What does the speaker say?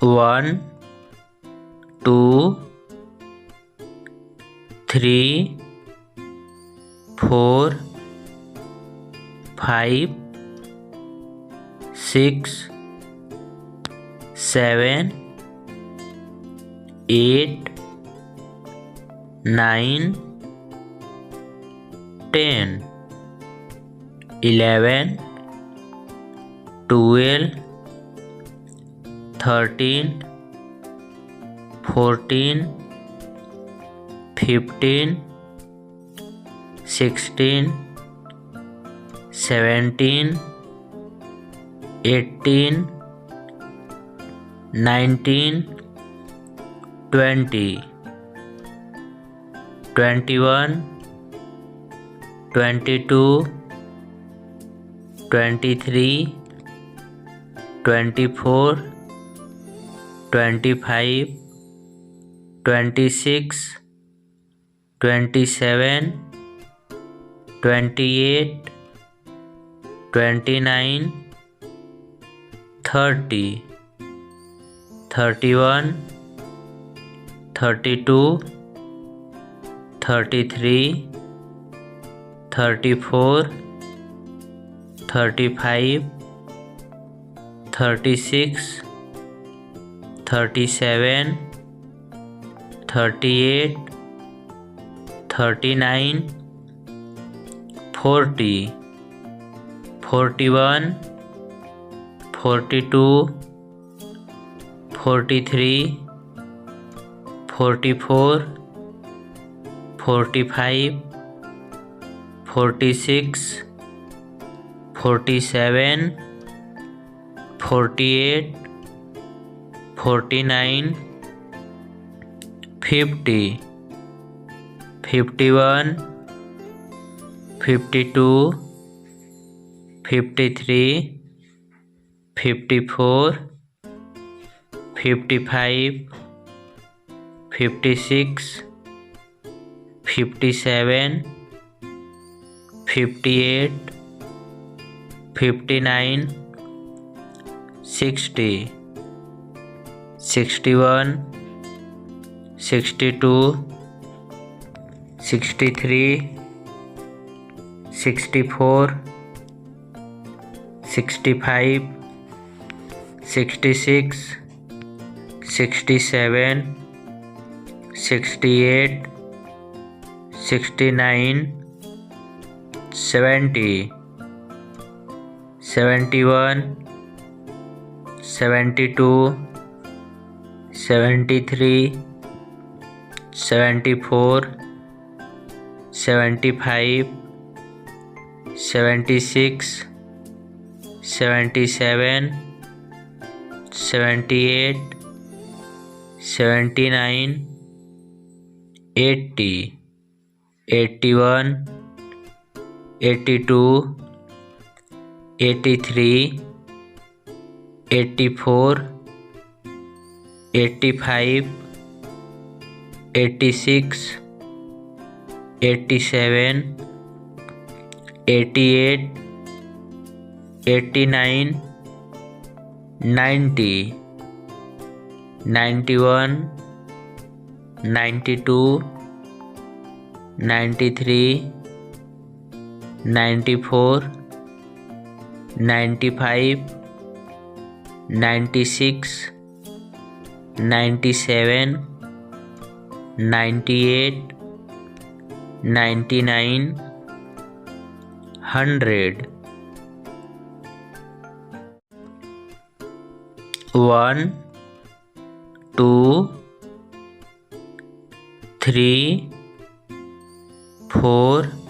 1 2 3 4 5 6 7 8 9 10 11 12 13 14 15 16 17 18 19 20 21 22 23 24 25 26 27 28 29 30 31 32 33 34 35 36 37 38 39 40 41 42 43 44 45 46 47 48 49 50 51 52 53 54 55 56 57 58 59 60 61 62 63 64 65 66 67 68 69 70 71 72 73 74 75 76 77 78 79 80 81 82 83 84 85 86 87 88 89 90 91 92 93 94 95 96 97 98 99 100 1 2 3 4